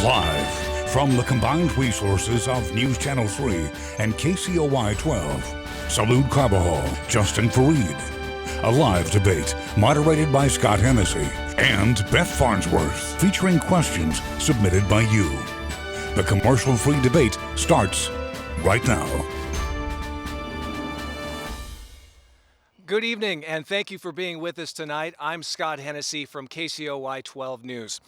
Live from the combined resources of News Channel 3 and KCOY 12, Salud, Carbajal, Justin Fareed. A live debate moderated by Scott Hennessy and Beth Farnsworth, featuring questions submitted by you. The commercial-free debate starts right now. Good evening, and thank you for being with us tonight. I'm Scott Hennessy from KCOY 12 News.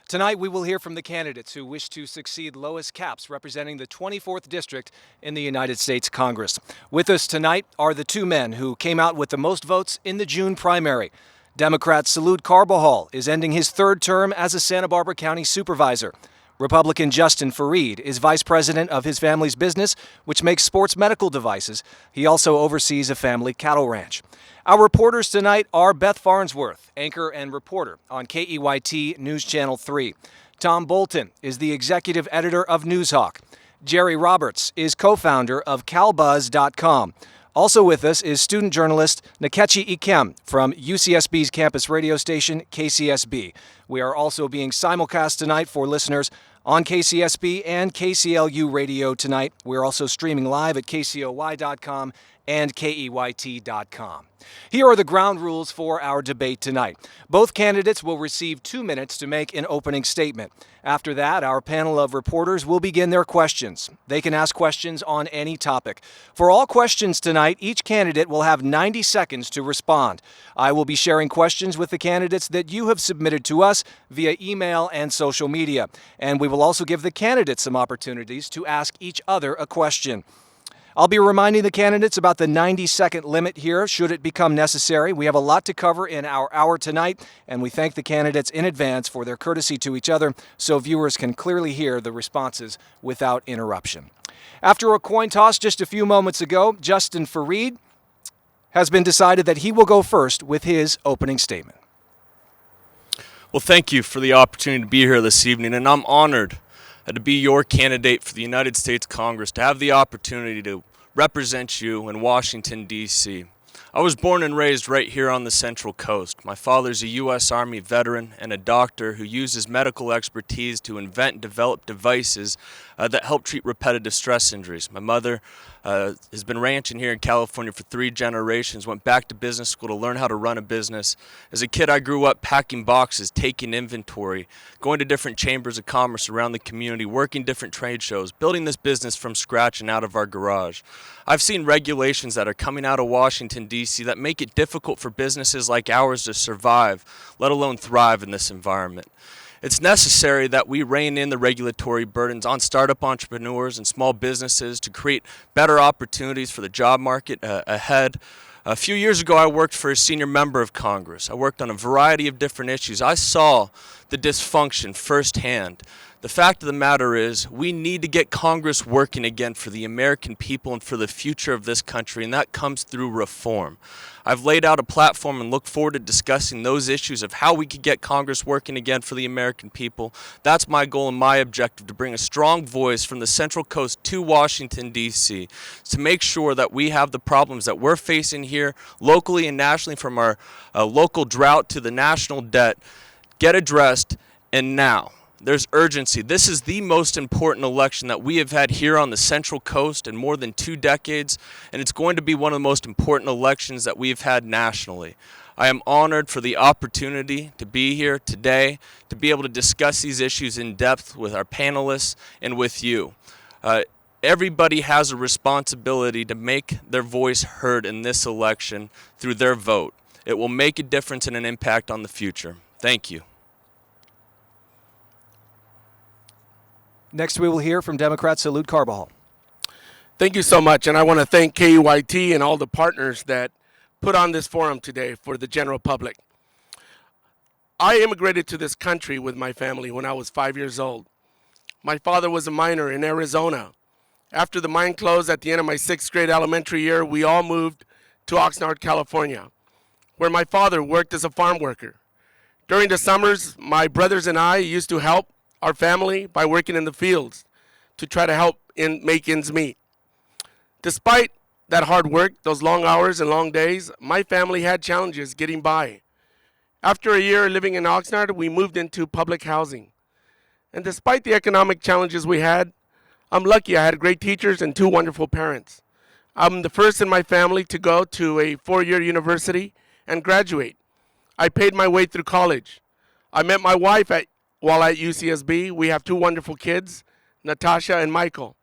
Tonight, we will hear from the candidates who wish to succeed Lois Capps, representing the 24th District in the United States Congress. With us tonight are the two men who came out with the most votes in the June primary. Democrat Salud Carbajal is ending his third term as a Santa Barbara County supervisor. Republican Justin Fareed is vice president of his family's business, which makes sports medical devices. He also oversees a family cattle ranch. Our reporters tonight are Beth Farnsworth, anchor and reporter on KEYT News Channel 3. Tom Bolton is the executive editor of Newshawk. Jerry Roberts is co-founder of CalBuzz.com. Also with us is student journalist Nkechi Ikem from UCSB's campus radio station, KCSB. We are also being simulcast tonight for listeners on KCSB and KCLU Radio tonight. We're also streaming live at KCOY.com and KEYT.com. Here are the ground rules for our debate tonight. Both candidates will receive 2 minutes to make an opening statement. After that, our panel of reporters will begin their questions. They can ask questions on any topic. For all questions tonight, each candidate will have 90 seconds to respond. I will be sharing questions with the candidates that you have submitted to us via email and social media. And we will also give the candidates some opportunities to ask each other a question. I'll be reminding the candidates about the 90-second limit here, should it become necessary. We have a lot to cover in our hour tonight, and we thank the candidates in advance for their courtesy to each other so viewers can clearly hear the responses without interruption. After a coin toss just a few moments ago, Justin Fareed has been decided that he will go first with his opening statement. Well, thank you for the opportunity to be here this evening, and I'm honored to be your candidate for the United States Congress, to have the opportunity to represent you in Washington, D.C. I was born and raised right here on the Central Coast. My father's a U.S. Army veteran and a doctor who uses medical expertise to invent and develop devices that help treat repetitive stress injuries. My mother has been ranching here in California for 3 generations, went back to business school to learn how to run a business. As a kid, I grew up packing boxes, taking inventory, going to different chambers of commerce around the community, working different trade shows, building this business from scratch and out of our garage. I've seen regulations that are coming out of Washington, D.C. that make it difficult for businesses like ours to survive, let alone thrive in this environment. It's necessary that we rein in the regulatory burdens on startup entrepreneurs and small businesses to create better opportunities for the job market ahead. A few years ago, I worked for a senior member of Congress. I worked on a variety of different issues. I saw the dysfunction firsthand. The fact of the matter is, we need to get Congress working again for the American people and for the future of this country, and that comes through reform. I've laid out a platform and look forward to discussing those issues of how we could get Congress working again for the American people. That's my goal and my objective, to bring a strong voice from the Central Coast to Washington, D.C., to make sure that we have the problems that we're facing here locally and nationally, from our local drought to the national debt, get addressed, and now. There's urgency. This is the most important election that we have had here on the Central Coast in more than 2 decades, and it's going to be one of the most important elections that we've had nationally. I am honored for the opportunity to be here today, to be able to discuss these issues in depth with our panelists and with you. Everybody has a responsibility to make their voice heard in this election through their vote. It will make a difference and an impact on the future. Thank you. Next, we will hear from Democrat Salud Carbajal. Thank you so much, and I want to thank KEYT and all the partners that put on this forum today for the general public. I immigrated to this country with my family when I was 5 years old. My father was a miner in Arizona. After the mine closed at the end of my 6th grade elementary year, we all moved to Oxnard, California, where my father worked as a farm worker. During the summers, my brothers and I used to help our family by working in the fields to try to help make ends meet. Despite that hard work, those long hours and long days, my family had challenges getting by. After a year living in Oxnard, we moved into public housing. And despite the economic challenges we had, I'm lucky I had great teachers and two wonderful parents. I'm the first in my family to go to a four-year university and graduate. I paid my way through college. I met my wife while at UCSB. We have two wonderful kids, Natasha and Michael.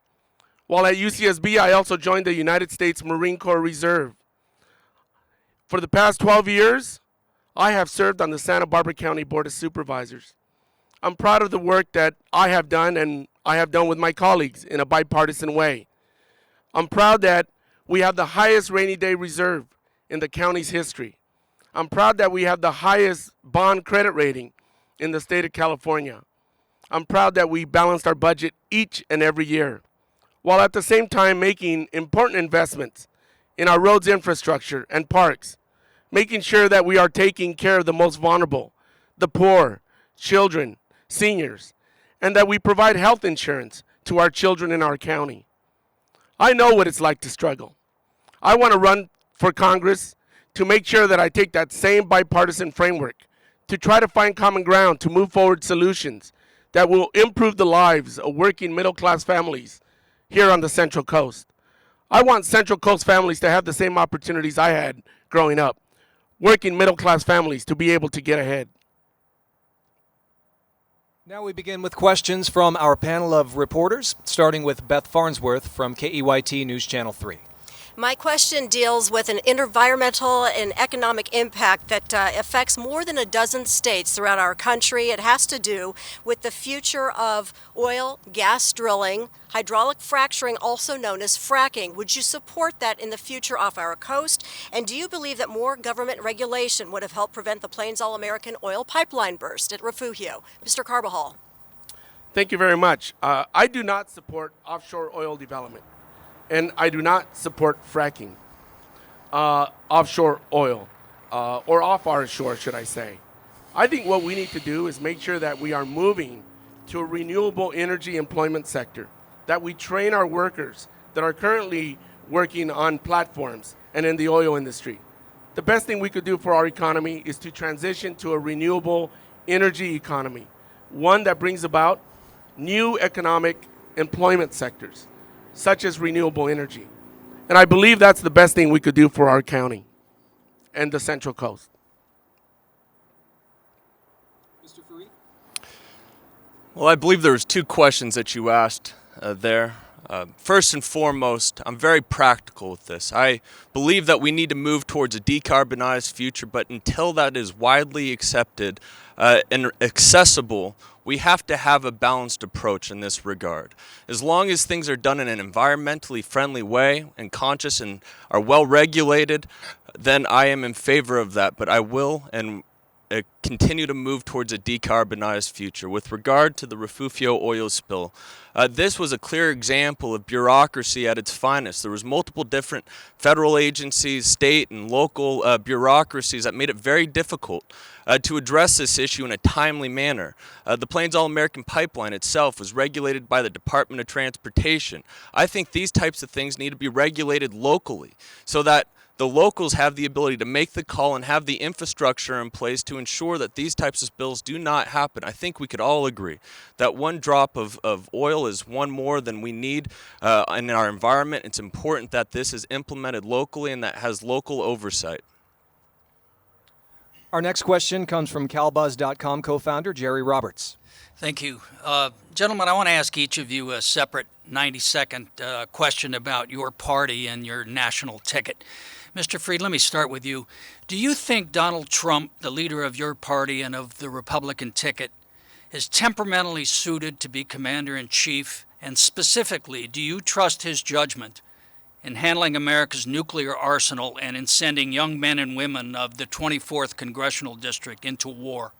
While at UCSB, I also joined the United States Marine Corps Reserve. For the past 12 years, I have served on the Santa Barbara County Board of Supervisors. I'm proud of the work that I have done and I have done with my colleagues in a bipartisan way. I'm proud that we have the highest rainy day reserve in the county's history. I'm proud that we have the highest bond credit rating in the state of California. I'm proud that we balanced our budget each and every year, while at the same time making important investments in our roads infrastructure and parks, making sure that we are taking care of the most vulnerable, the poor, children, seniors, and that we provide health insurance to our children in our county. I know what it's like to struggle. I want to run for Congress to make sure that I take that same bipartisan framework to try to find common ground to move forward solutions that will improve the lives of working middle-class families here on the Central Coast. I want Central Coast families to have the same opportunities I had growing up, working middle-class families to be able to get ahead. Now we begin with questions from our panel of reporters, starting with Beth Farnsworth from KEYT News Channel 3. My question deals with an environmental and economic impact that affects more than a dozen states throughout our country. It has to do with the future of oil, gas drilling, hydraulic fracturing, also known as fracking. Would you support that in the future off our coast? And do you believe that more government regulation would have helped prevent the Plains All-American oil pipeline burst at Refugio? Mr. Carbajal. Thank you very much. I do not support offshore oil development. And I do not support fracking, offshore oil, or off our shore, should I say. I think what we need to do is make sure that we are moving to a renewable energy employment sector, that we train our workers that are currently working on platforms and in the oil industry. The best thing we could do for our economy is to transition to a renewable energy economy, one that brings about new economic employment sectors, such as renewable energy. And I believe that's the best thing we could do for our county and the Central Coast. Mr. Fareed? Well, I believe there was two questions that you asked there. First and foremost, I'm very practical with this. I believe that we need to move towards a decarbonized future, but until that is widely accepted and accessible, we have to have a balanced approach in this regard. As long as things are done in an environmentally friendly way and conscious and are well regulated, then I am in favor of that. But I will and continue to move towards a decarbonized future. With regard to the Refugio oil spill, this was a clear example of bureaucracy at its finest. There was multiple different federal agencies, state and local bureaucracies that made it very difficult to address this issue in a timely manner. The Plains All-American Pipeline itself was regulated by the Department of Transportation. I think these types of things need to be regulated locally so that the locals have the ability to make the call and have the infrastructure in place to ensure that these types of spills do not happen. I think we could all agree that one drop of oil is one more than we need in our environment. It's important that this is implemented locally and that has local oversight. Our next question comes from CalBuzz.com co-founder Jerry Roberts. Thank you. Gentlemen, I want to ask each of you a separate 90-second question about your party and your national ticket. Mr. Freed, let me start with you. Do you think Donald Trump, the leader of your party and of the Republican ticket, is temperamentally suited to be commander-in-chief? And specifically, do you trust his judgment in handling America's nuclear arsenal and in sending young men and women of the 24th Congressional District into war?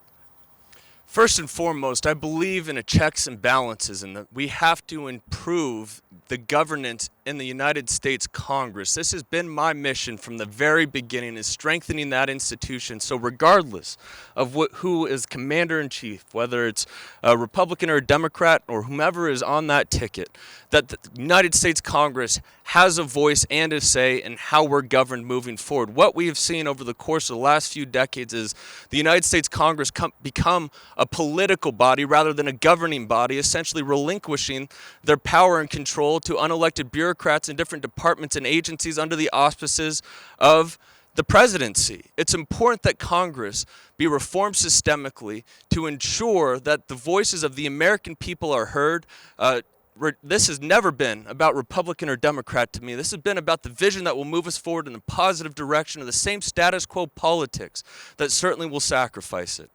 First and foremost, I believe in a checks and balances and that we have to improve the governance in the United States Congress. This has been my mission from the very beginning, is strengthening that institution. So regardless of who is commander-in-chief, whether it's a Republican or a Democrat or whomever is on that ticket, that the United States Congress has a voice and a say in how we're governed moving forward. What we have seen over the course of the last few decades is the United States Congress become a political body rather than a governing body, essentially relinquishing their power and control to unelected bureaucrats in different departments and agencies under the auspices of the presidency. It's important that Congress be reformed systemically to ensure that the voices of the American people are heard. This has never been about Republican or Democrat to me. This has been about the vision that will move us forward in a positive direction of the same status quo politics that certainly will sacrifice it.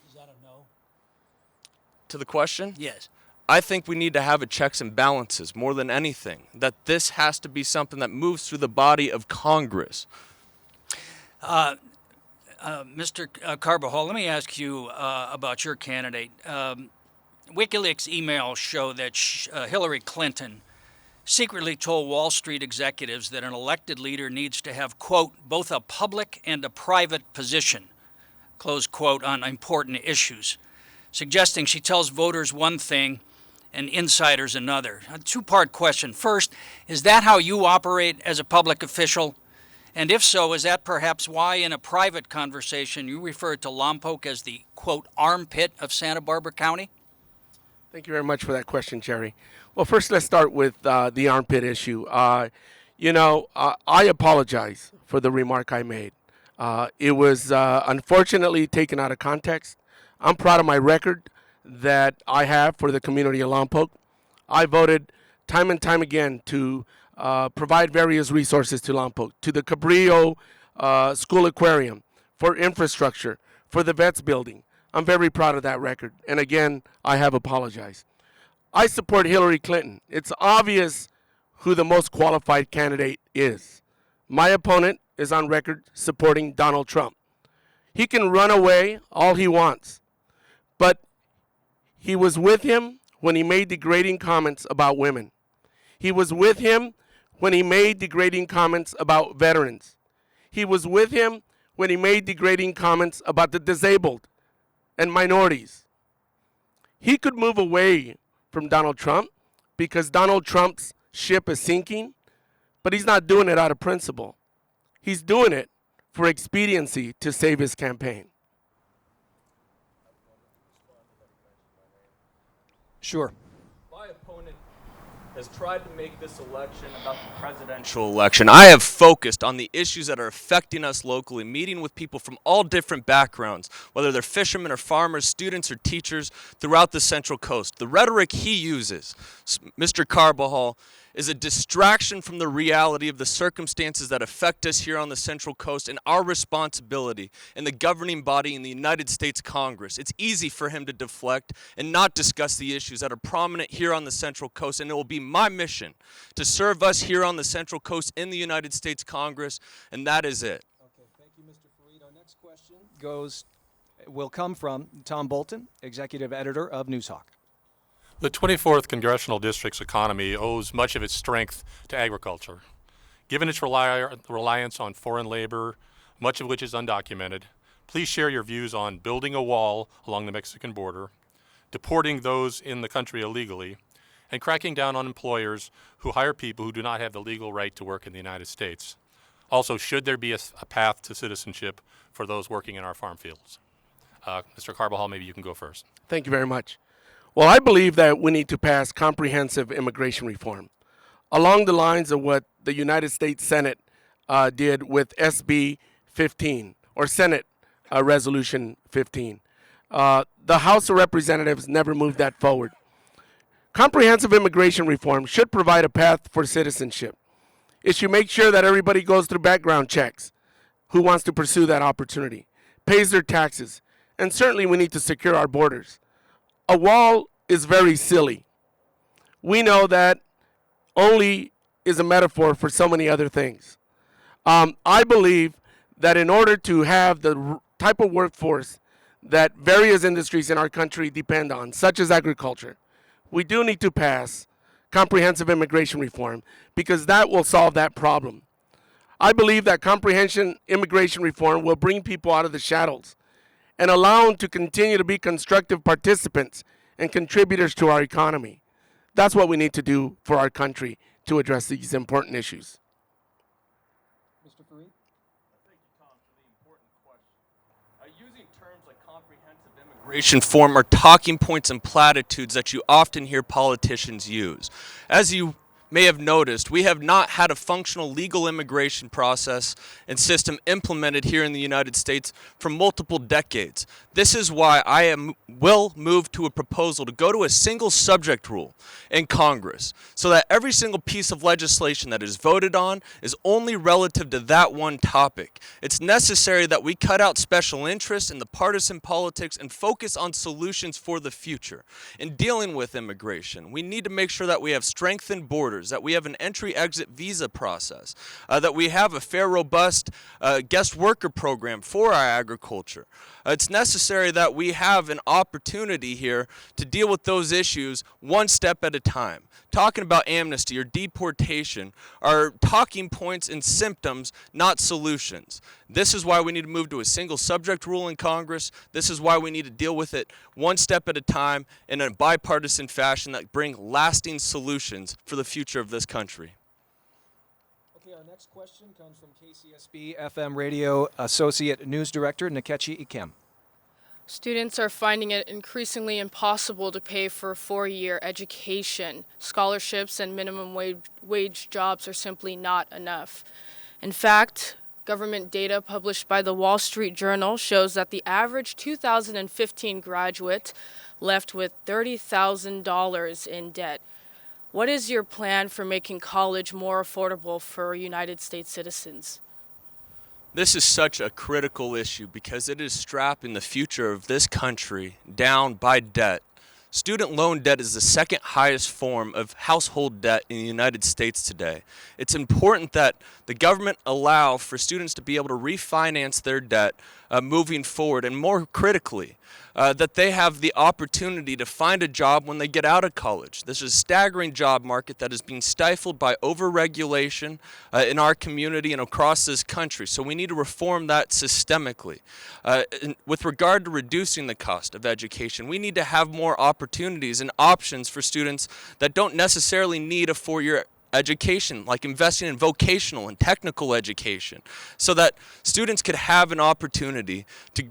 Is that a no? To the question? Yes. I think we need to have a checks and balances more than anything, that this has to be something that moves through the body of Congress. Mr. Carbajal, let me ask you about your candidate. WikiLeaks emails show that Hillary Clinton secretly told Wall Street executives that an elected leader needs to have, quote, both a public and a private position, close quote, on important issues, suggesting she tells voters one thing and insiders another. A two-part question. First, is that how you operate as a public official? And if so, is that perhaps why in a private conversation you refer to Lompoc as the, quote, armpit of Santa Barbara County? Thank you very much for that question, Jerry. Well, first let's start with the armpit issue. I apologize for the remark I made. It was unfortunately taken out of context. I'm proud of my record that I have for the community of Lompoc. I voted time and time again to provide various resources to Lompoc, to the Cabrillo School Aquarium, for infrastructure, for the vets building. I'm very proud of that record. And again, I have apologized. I support Hillary Clinton. It's obvious who the most qualified candidate is. My opponent is on record supporting Donald Trump. He can run away all he wants, but he was with him when he made degrading comments about women. He was with him when he made degrading comments about veterans. He was with him when he made degrading comments about the disabled and minorities. He could move away from Donald Trump because Donald Trump's ship is sinking, but he's not doing it out of principle. He's doing it for expediency to save his campaign. Sure. My opponent has tried to make this election about the presidential election. I have focused on the issues that are affecting us locally, meeting with people from all different backgrounds, whether they're fishermen or farmers, students or teachers throughout the Central Coast. The rhetoric he uses, Mr. Carbajal, is a distraction from the reality of the circumstances that affect us here on the Central Coast and our responsibility in the governing body in the United States Congress. It's easy for him to deflect and not discuss the issues that are prominent here on the Central Coast, and it will be my mission to serve us here on the Central Coast in the United States Congress, and that is it. Okay, thank you, Mr. Fareed. Our next question will come from Tom Bolton, Executive Editor of Newshawk. The 24th Congressional District's economy owes much of its strength to agriculture. Given its reliance on foreign labor, much of which is undocumented, please share your views on building a wall along the Mexican border, deporting those in the country illegally, and cracking down on employers who hire people who do not have the legal right to work in the United States. Also, should there be a path to citizenship for those working in our farm fields? Mr. Carbajal, maybe you can go first. Thank you very much. Well, I believe that we need to pass comprehensive immigration reform along the lines of what the United States Senate did with SB 15 or Senate Resolution 15. The House of Representatives never moved that forward. Comprehensive immigration reform should provide a path for citizenship. It should make sure that everybody goes through background checks who wants to pursue that opportunity, pays their taxes, and certainly we need to secure our borders. A wall is very silly. We know that only is a metaphor for so many other things. I believe that in order to have the type of workforce that various industries in our country depend on, such as agriculture, we do need to pass comprehensive immigration reform, because that will solve that problem. I believe that comprehensive immigration reform will bring people out of the shadows and allow them to continue to be constructive participants and contributors to our economy. That's what we need to do for our country to address these important issues. Mr. Fareed? Thank you, Tom, for the important question. Using terms like comprehensive immigration reform are talking points and platitudes that you often hear politicians use. As you may have noticed, we have not had a functional legal immigration process and system implemented here in the United States for multiple decades. This is why I will move to a proposal to go to a single subject rule in Congress so that every single piece of legislation that is voted on is only relative to that one topic. It's necessary that we cut out special interests in the partisan politics and focus on solutions for the future. In dealing with immigration, we need to make sure that we have strengthened borders, that we have an entry-exit visa process, that we have a fair, robust guest worker program for our agriculture. It's necessary that we have an opportunity here to deal with those issues one step at a time. Talking about amnesty or deportation are talking points and symptoms, not solutions. This is why we need to move to a single subject rule in Congress. This is why we need to deal with it one step at a time in a bipartisan fashion that bring lasting solutions for the future of this country. Okay, our next question comes from KCSB FM Radio Associate News Director KEYT-KCOY. Students are finding it increasingly impossible to pay for a four-year education. Scholarships and minimum wage jobs are simply not enough. In fact, government data published by the Wall Street Journal shows that the average 2015 graduate left with $30,000 in debt. What is your plan for making college more affordable for United States citizens? This is such a critical issue because it is strapping the future of this country down by debt. Student loan debt is the second highest form of household debt in the United States today. It's important that the government allow for students to be able to refinance their debt moving forward, and more critically, that they have the opportunity to find a job when they get out of college. This is a staggering job market that is being stifled by overregulation in our community and across this country. So we need to reform that systemically. With regard to reducing the cost of education, we need to have more opportunities and options for students that don't necessarily need a four-year education, like investing in vocational and technical education, so that students could have an opportunity to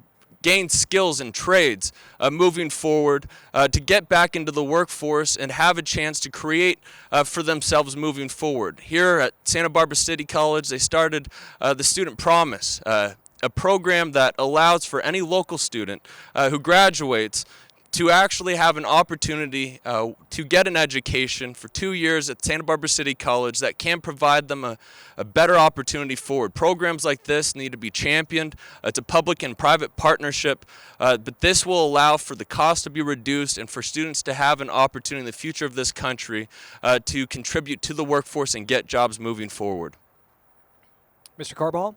gain skills and trades moving forward, to get back into the workforce and have a chance to create for themselves moving forward. Here at Santa Barbara City College, they started the Student Promise, a program that allows for any local student who graduates to actually have an opportunity to get an education for 2 years at Santa Barbara City College that can provide them a better opportunity forward. Programs like this need to be championed. It's a public and private partnership, but this will allow for the cost to be reduced and for students to have an opportunity in the future of this country to contribute to the workforce and get jobs moving forward. Mr. Carbajal?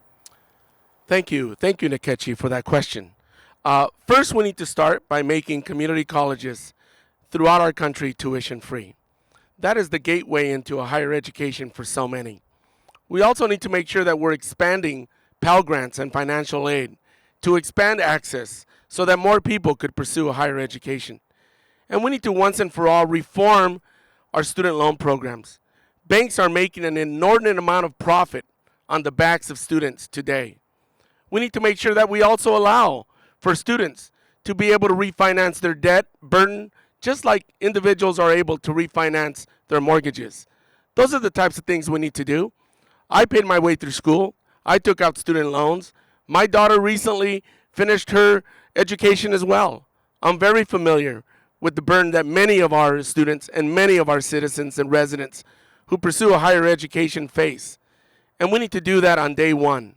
Thank you, KEYT-KCOY, for that question. First, we need to start by making community colleges throughout our country tuition free. That is the gateway into a higher education for so many. We also need to make sure that we're expanding Pell Grants and financial aid to expand access so that more people could pursue a higher education. And we need to once and for all reform our student loan programs. Banks are making an inordinate amount of profit on the backs of students today. We need to make sure that we also allow for students to be able to refinance their debt burden, just like individuals are able to refinance their mortgages. Those are the types of things we need to do. I paid my way through school. I took out student loans. My daughter recently finished her education as well. I'm very familiar with the burden that many of our students and many of our citizens and residents who pursue a higher education face. And we need to do that on day one.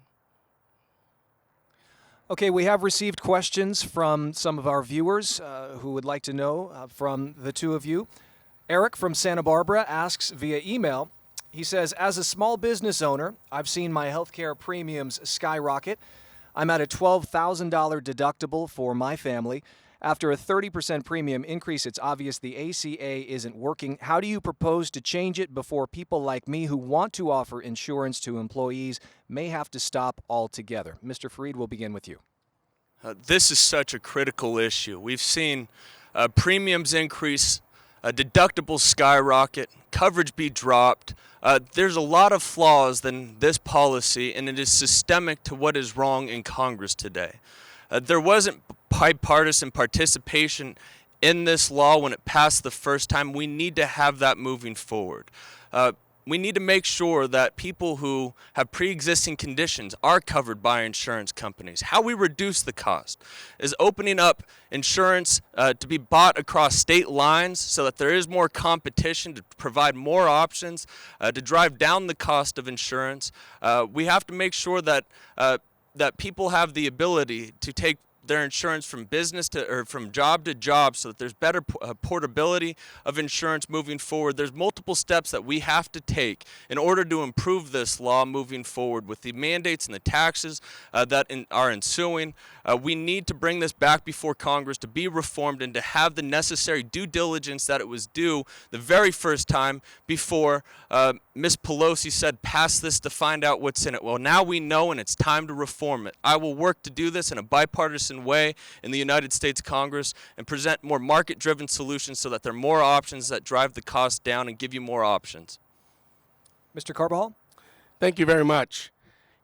Okay, we have received questions from some of our viewers who would like to know from the two of you. Eric from Santa Barbara asks via email, he says, as a small business owner, I've seen my healthcare premiums skyrocket. I'm at a $12,000 deductible for my family, After a 30% premium increase, it's obvious the ACA isn't working. How do you propose to change it before people like me who want to offer insurance to employees may have to stop altogether? Mr. Fareed, we'll begin with you. This is such a critical issue. We've seen premiums increase, deductibles skyrocket, coverage be dropped. There's a lot of flaws in this policy, and it is systemic to what is wrong in Congress today. There wasn't bipartisan participation in this law when it passed the first time. We need to have that moving forward. We need to make sure that people who have pre-existing conditions are covered by insurance companies. How we reduce the cost is opening up insurance to be bought across state lines so that there is more competition, to provide more options, to drive down the cost of insurance. We have to make sure that that people have the ability to take their insurance from business to or from job to job so that there's better portability of insurance moving forward. There's multiple steps that we have to take in order to improve this law moving forward with the mandates and the taxes that are ensuing. We need to bring this back before Congress to be reformed and to have the necessary due diligence that it was due the very first time before Ms. Pelosi said, pass this to find out what's in it. Well, now we know, and it's time to reform it. I will work to do this in a bipartisan way in the United States Congress and present more market-driven solutions so that there are more options that drive the cost down and give you more options. Mr. Carbajal? Thank you very much.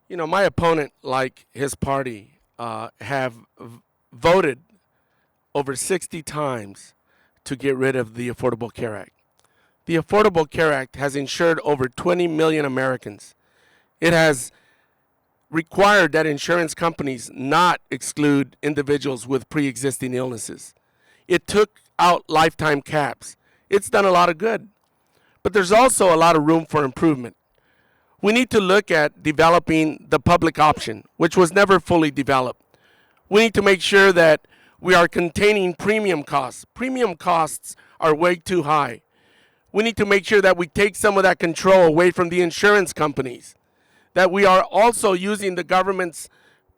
You know, my opponent, like his party, have voted over 60 times to get rid of the Affordable Care Act. The Affordable Care Act has insured over 20 million Americans. It has required that insurance companies not exclude individuals with pre-existing illnesses. It took out lifetime caps. It's done a lot of good. But there's also a lot of room for improvement. We need to look at developing the public option, which was never fully developed. We need to make sure that we are containing premium costs. Premium costs are way too high. We need to make sure that we take some of that control away from the insurance companies, that we are also using the government's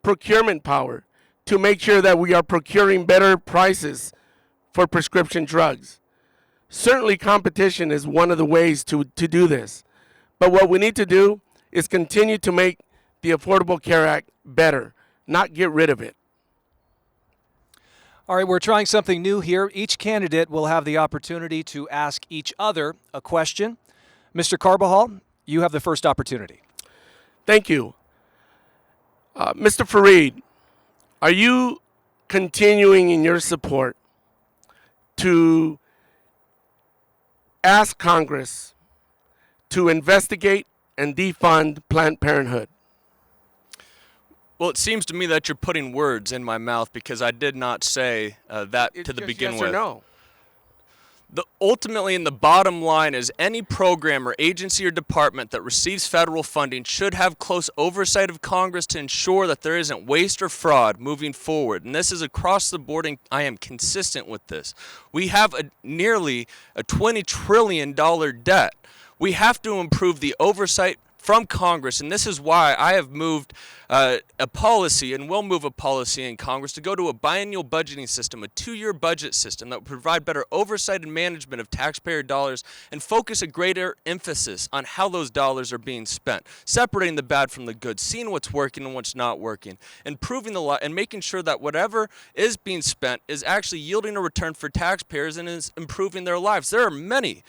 procurement power to make sure that we are procuring better prices for prescription drugs. Certainly competition is one of the ways to do this. But what we need to do is continue to make the Affordable Care Act better, not get rid of it. All right, we're trying something new here. Each candidate will have the opportunity to ask each other a question. Mr. Carbajal, you have the first opportunity. Thank you. Mr. Fareed, are you continuing in your support to ask Congress to investigate and defund Planned Parenthood? Well, it seems to me that you're putting words in my mouth because I did not say that to the begin yes with. Or no? Ultimately, in the bottom line is any program or agency or department that receives federal funding should have close oversight of Congress to ensure that there isn't waste or fraud moving forward. And this is across the board, and I am consistent with this. We have nearly a $20 trillion debt. We have to improve the oversight from Congress, and this is why I have moved a policy and will move a policy in Congress to go to a biennial budgeting system, a 2-year budget system that will provide better oversight and management of taxpayer dollars and focus a greater emphasis on how those dollars are being spent, separating the bad from the good, seeing what's working and what's not working, improving the law and making sure that whatever is being spent is actually yielding a return for taxpayers and is improving their lives. There are many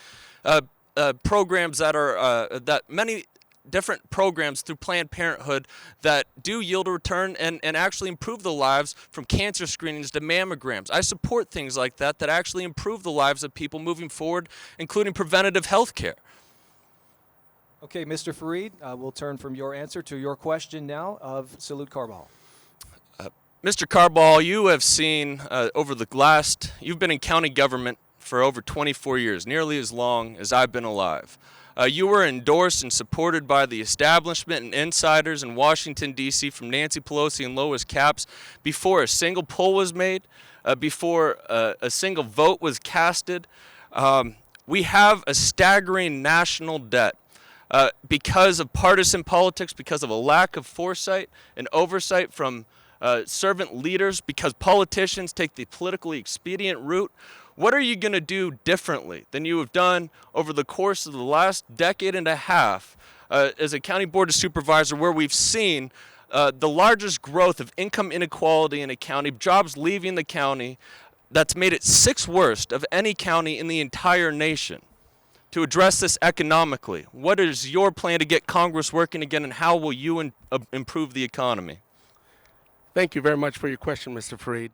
programs that many different programs through Planned Parenthood that do yield a return and actually improve the lives, from cancer screenings to mammograms. I support things like that actually improve the lives of people moving forward, including preventative health care. Okay, Mr. Fareed, we'll turn from your answer to your question now of Salud Carbajal. Mr. Carbajal, you have seen you've been in county government for over 24 years, nearly as long as I've been alive. You were endorsed and supported by the establishment and insiders in Washington, D.C., from Nancy Pelosi and Lois Capps before a single poll was made, before a single vote was casted. We have a staggering national debt because of partisan politics, because of a lack of foresight and oversight from servant leaders because politicians take the politically expedient route. What are you going to do differently than you have done over the course of the last decade and a half as a county board of supervisor, where we've seen the largest growth of income inequality in a county, jobs leaving the county, that's made it sixth worst of any county in the entire nation? To address this economically, what is your plan to get Congress working again, and how will you improve the economy? Thank you very much for your question, Mr. Fareed.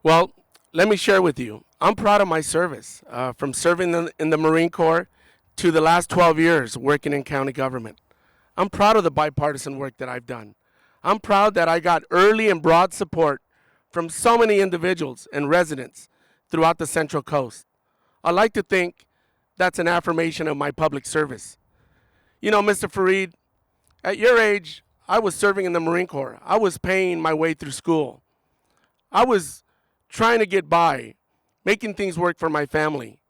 Well, let me share with you. I'm proud of my service, from serving in the Marine Corps to the last 12 years working in county government. I'm proud of the bipartisan work that I've done. I'm proud that I got early and broad support from so many individuals and residents throughout the Central Coast. I like to think that's an affirmation of my public service. You know, Mr. Fareed, at your age, I was serving in the Marine Corps. I was paying my way through school. I was trying to get by, making things work for my family,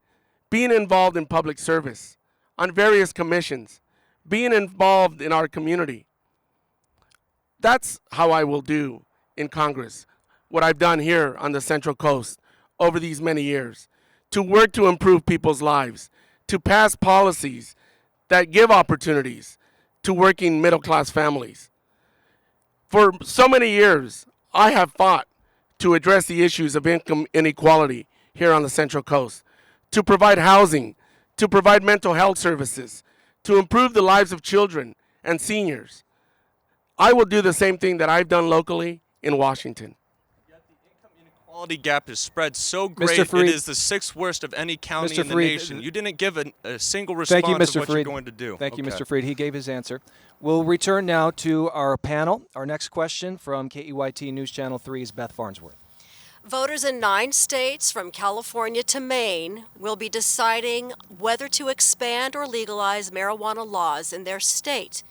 being involved in public service, on various commissions, being involved in our community. That's how I will do in Congress, what I've done here on the Central Coast over these many years, to work to improve people's lives, to pass policies that give opportunities to working middle-class families. For so many years, I have fought to address the issues of income inequality here on the Central Coast, to provide housing, to provide mental health services, to improve the lives of children and seniors. I will do the same thing that I've done locally in Washington. Quality gap is spread so great, it is the sixth worst of any county in the nation. You didn't give a single response of what you're going to do. Thank you, Mr. Freed. He gave his answer. We'll return now to our panel. Our next question from KEYT News Channel 3's Beth Farnsworth. Voters in 9 states, from California to Maine, will be deciding whether to expand or legalize marijuana laws in their state.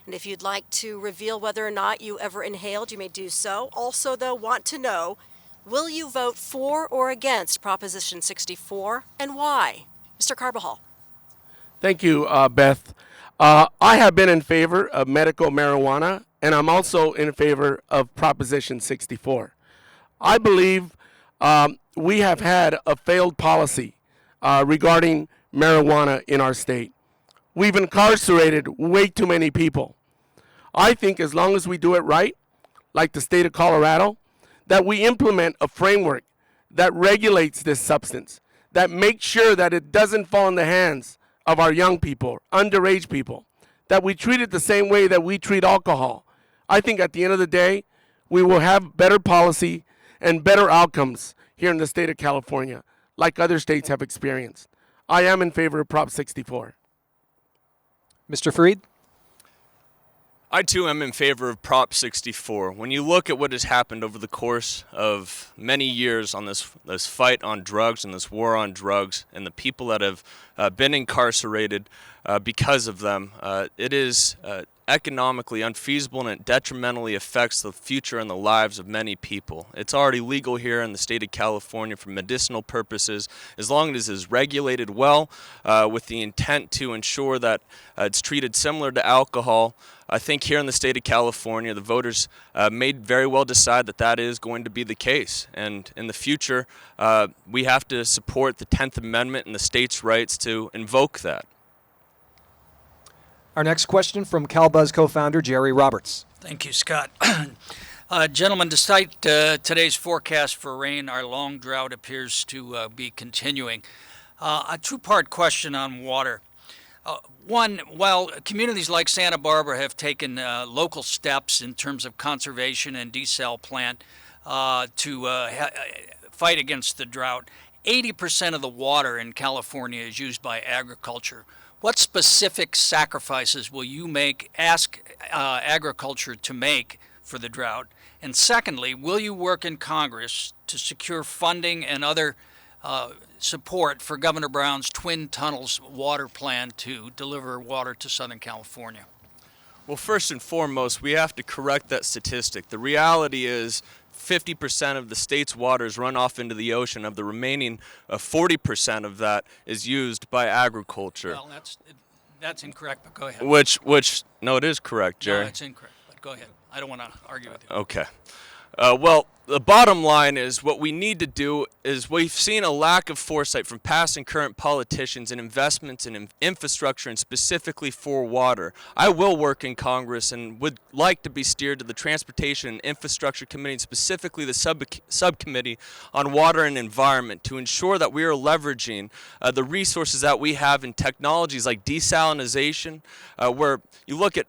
And if you'd like to reveal whether or not you ever inhaled, you may do so. Also, though, want to know, will you vote for or against Proposition 64, and why? Mr. Carbajal. Thank you, Beth. I have been in favor of medical marijuana, and I'm also in favor of Proposition 64. I believe we have had a failed policy regarding marijuana in our state. We've incarcerated way too many people. I think as long as we do it right, like the state of Colorado, that we implement a framework that regulates this substance, that makes sure that it doesn't fall in the hands of our young people, underage people, that we treat it the same way that we treat alcohol. I think at the end of the day, we will have better policy and better outcomes here in the state of California, like other states have experienced. I am in favor of Prop 64. Mr. Freed? I, too, am in favor of Prop 64. When you look at what has happened over the course of many years on this fight on drugs and this war on drugs, and the people that have been incarcerated because of them, it is economically unfeasible, and it detrimentally affects the future and the lives of many people. It's already legal here in the state of California for medicinal purposes, as long as it is regulated well, with the intent to ensure that it's treated similar to alcohol. I think here in the state of California, the voters may very well decide that that is going to be the case. And in the future, we have to support the 10th Amendment and the state's rights to invoke that. Our next question from CalBuzz co-founder Jerry Roberts. Thank you, Scott. Gentlemen, despite today's forecast for rain, our long drought appears to be continuing. A two-part question on water. One, while communities like Santa Barbara have taken local steps in terms of conservation and desal plant to fight against the drought, 80% of the water in California is used by agriculture. What specific sacrifices will you ask agriculture to make for the drought? And secondly, will you work in Congress to secure funding and other support for Governor Brown's Twin Tunnels water plan to deliver water to Southern California? Well, first and foremost, we have to correct that statistic. The reality is 50% of the state's waters run off into the ocean. Of the remaining 40% of that is used by agriculture. Well, that's incorrect, but go ahead. Which no, it is correct, Jerry. No, it's incorrect, but go ahead. I don't want to argue with you. Okay. Well, the bottom line is what we need to do is we've seen a lack of foresight from past and current politicians in investments in infrastructure and specifically for water. I will work in Congress and would like to be steered to the Transportation and Infrastructure Committee, and specifically the subcommittee on water and environment, to ensure that we are leveraging the resources that we have in technologies like desalination, where you look at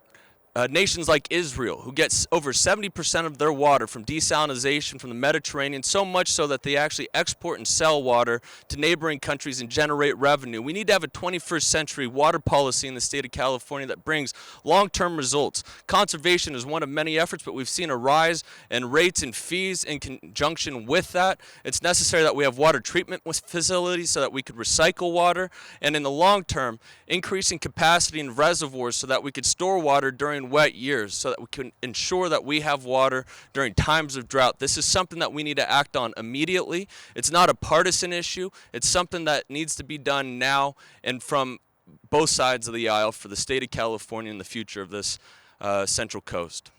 nations like Israel, who gets over 70% of their water from desalination from the Mediterranean, so much so that they actually export and sell water to neighboring countries and generate revenue. We need to have a 21st century water policy in the state of California that brings long-term results. Conservation is one of many efforts, but we've seen a rise in rates and fees in conjunction with that. It's necessary that we have water treatment facilities so that we could recycle water, and in the long term, increasing capacity in reservoirs so that we could store water during wet years, so that we can ensure that we have water during times of drought. This is something that we need to act on immediately. It's not a partisan issue. It's something that needs to be done now and from both sides of the aisle for the state of California and the future of this Central Coast.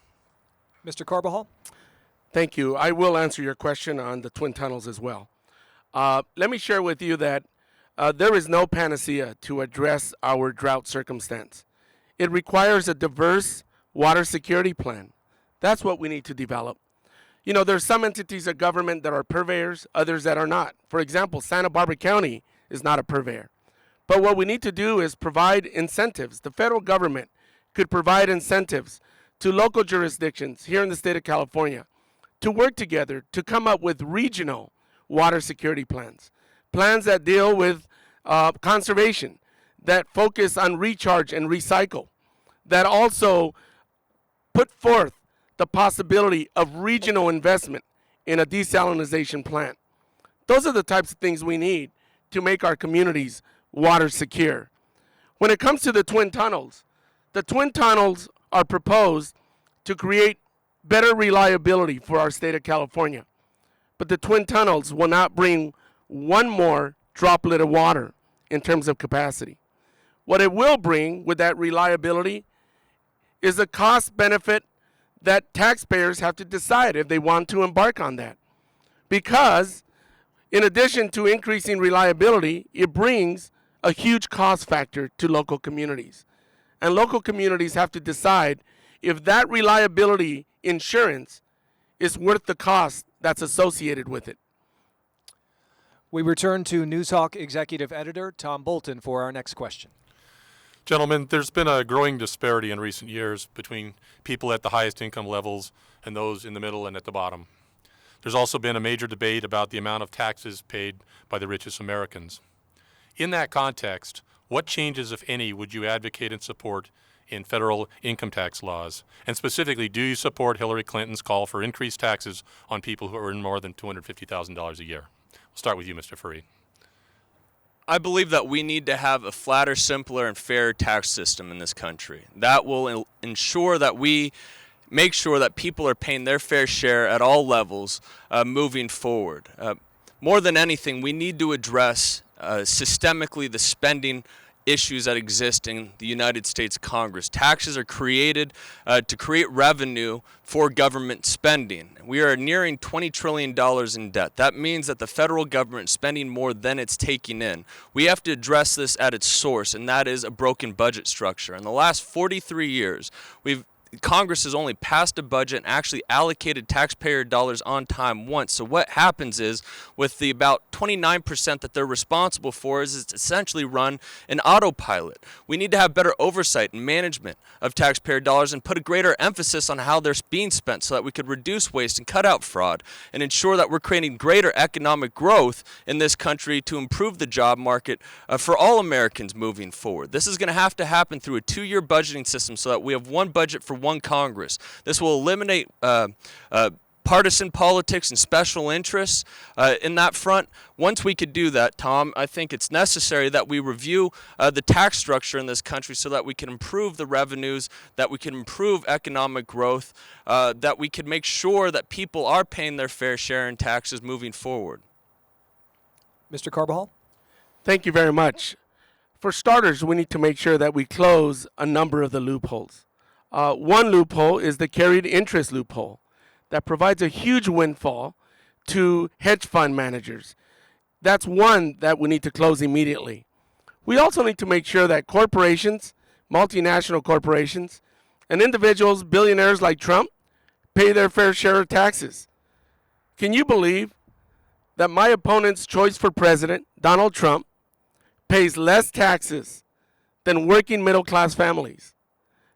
Mr. Carbajal? Thank you. I will answer your question on the Twin Tunnels as well. Let me share with you that there is no panacea to address our drought circumstance. It requires a diverse water security plan. That's what we need to develop. You know, there's some entities of government that are purveyors, others that are not. For example, Santa Barbara County is not a purveyor. But what we need to do is provide incentives. The federal government could provide incentives to local jurisdictions here in the state of California to work together to come up with regional water security plans. Plans that deal with conservation, that focus on recharge and recycle, that also put forth the possibility of regional investment in a desalination plant. Those are the types of things we need to make our communities water secure. When it comes to the Twin Tunnels are proposed to create better reliability for our state of California. But the Twin Tunnels will not bring one more droplet of water in terms of capacity. What it will bring with that reliability is a cost benefit that taxpayers have to decide if they want to embark on that. Because in addition to increasing reliability, it brings a huge cost factor to local communities. And local communities have to decide if that reliability insurance is worth the cost that's associated with it. We return to News Hawk Executive Editor Tom Bolton for our next question. Gentlemen, there's been a growing disparity in recent years between people at the highest income levels and those in the middle and at the bottom. There's also been a major debate about the amount of taxes paid by the richest Americans. In that context, what changes, if any, would you advocate and support in federal income tax laws? And specifically, do you support Hillary Clinton's call for increased taxes on people who earn more than $250,000 a year? We'll start with you, Mr. Fareed. I believe that we need to have a flatter, simpler, and fairer tax system in this country. That will ensure that we make sure that people are paying their fair share at all levels moving forward. More than anything, we need to address systemically the spending issues that exist in the United States Congress. Taxes are created to create revenue for government spending. We are nearing $20 trillion in debt. That means that the federal government is spending more than it's taking in. We have to address this at its source, and that is a broken budget structure. In the last 43 years, Congress has only passed a budget and actually allocated taxpayer dollars on time once. So what happens is, with the about 29% that they're responsible for, is it's essentially run an autopilot. We need to have better oversight and management of taxpayer dollars and put a greater emphasis on how they're being spent so that we could reduce waste and cut out fraud and ensure that we're creating greater economic growth in this country to improve the job market for all Americans moving forward. This is going to happen through a 2-year budgeting system so that we have one budget for one Congress. This will eliminate partisan politics and special interests in that front. Once we could do that, Tom, I think it's necessary that we review the tax structure in this country so that we can improve the revenues, that we can improve economic growth, that we can make sure that people are paying their fair share in taxes moving forward. Mr. Carbajal? Thank you very much. For starters, we need to make sure that we close a number of the loopholes. One loophole is the carried interest loophole. that provides a huge windfall to hedge fund managers. That's one that we need to close immediately. We also need to make sure that corporations, multinational corporations, and individuals, billionaires like Trump, pay their fair share of taxes. Can you believe that my opponent's choice for president, Donald Trump, pays less taxes than working middle-class families?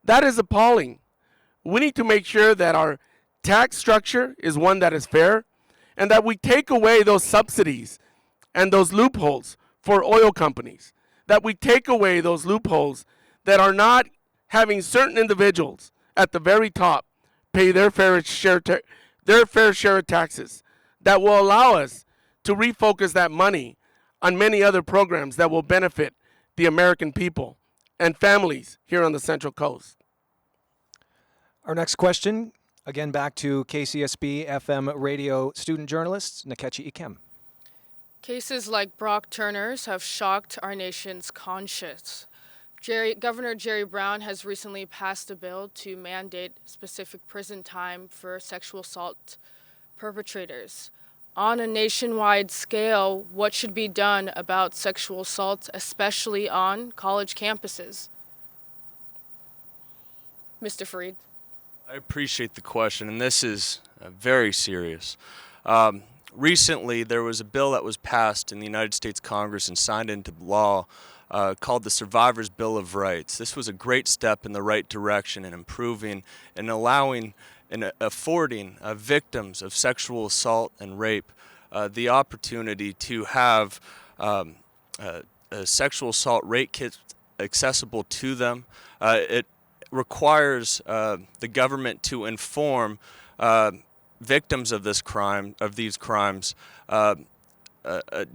That is appalling. We need to make sure that our tax structure is one that is fair and that we take away those subsidies and those loopholes for oil companies, that we take away those loopholes that are not having certain individuals at the very top pay their fair share of taxes, that will allow us to refocus that money on many other programs that will benefit the American people and families here on the Central Coast. Our next question, again back to KCSB FM radio student journalist Nkechi Ikem. Cases like Brock Turner's have shocked our nation's conscience. Governor Jerry Brown has recently passed a bill to mandate specific prison time for sexual assault perpetrators. On a nationwide scale, what should be done about sexual assault, especially on college campuses? Mr. Fareed. I appreciate the question, and this is very serious. Recently, there was a bill that was passed in the United States Congress and signed into law called the Survivors' Bill of Rights. This was a great step in the right direction in improving and allowing and affording victims of sexual assault and rape the opportunity to have a sexual assault rape kit accessible to them. It requires the government to inform victims of these crimes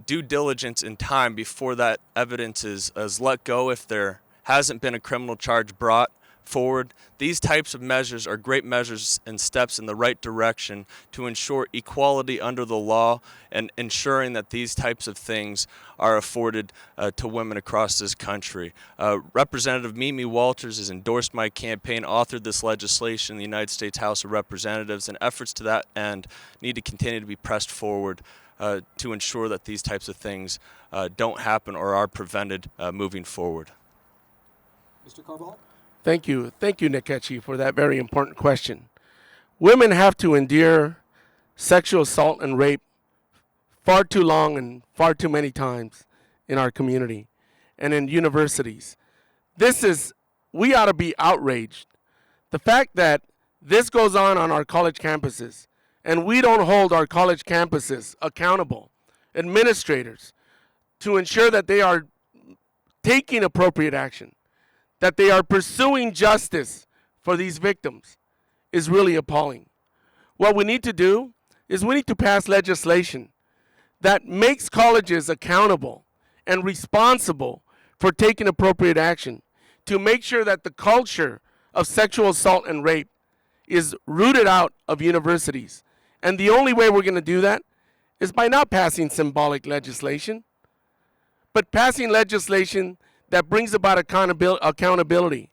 due diligence in time before that evidence is let go if there hasn't been a criminal charge brought forward. These types of measures are great measures and steps in the right direction to ensure equality under the law and ensuring that these types of things are afforded to women across this country. Representative Mimi Walters has endorsed my campaign, authored this legislation in the United States House of Representatives, and efforts to that end need to continue to be pressed forward to ensure that these types of things don't happen or are prevented moving forward. Mr. Carbajal? Thank you, Nkechi, for that very important question. Women have to endure sexual assault and rape far too long and far too many times in our community and in universities. We ought to be outraged. The fact that this goes on our college campuses and we don't hold our college campuses accountable, administrators, to ensure that they are taking appropriate action, that they are pursuing justice for these victims, is really appalling. What we need to do is we need to pass legislation that makes colleges accountable and responsible for taking appropriate action to make sure that the culture of sexual assault and rape is rooted out of universities. And the only way we're going to do that is by not passing symbolic legislation, but passing legislation that brings about accountability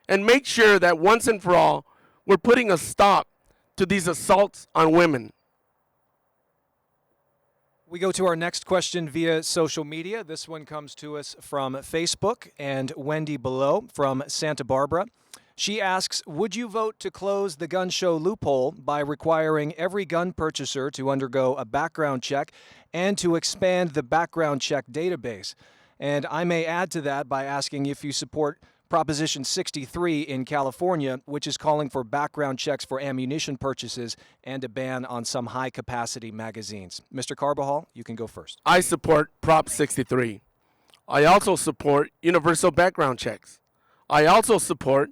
and make sure that once and for all, we're putting a stop to these assaults on women. We go to our next question via social media. This one comes to us from Facebook and Wendy Below from Santa Barbara. She asks, would you vote to close the gun show loophole by requiring every gun purchaser to undergo a background check and to expand the background check database? And I may add to that by asking if you support Proposition 63 in California, which is calling for background checks for ammunition purchases and a ban on some high-capacity magazines. Mr. Carbajal, you can go first. I support Prop 63. I also support universal background checks. I also support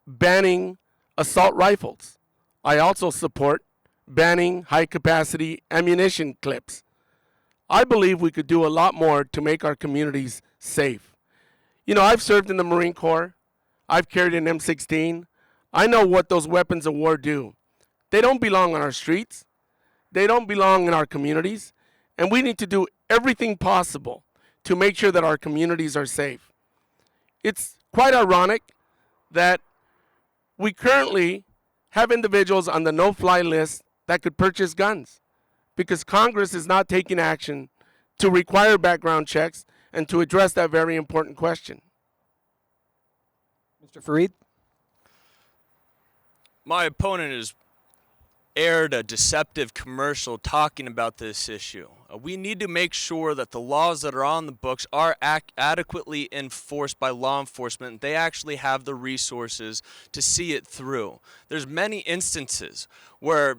banning assault rifles. I also support banning high-capacity ammunition clips. I believe we could do a lot more to make our communities safe. You know, I've served in the Marine Corps. I've carried an M16. I know what those weapons of war do. They don't belong on our streets. They don't belong in our communities. And we need to do everything possible to make sure that our communities are safe. It's quite ironic that we currently have individuals on the no-fly list that could purchase guns, because Congress is not taking action to require background checks and to address that very important question. Mr. Fareed? My opponent has aired a deceptive commercial talking about this issue. We need to make sure that the laws that are on the books are adequately enforced by law enforcement. They actually have the resources to see it through. There's many instances where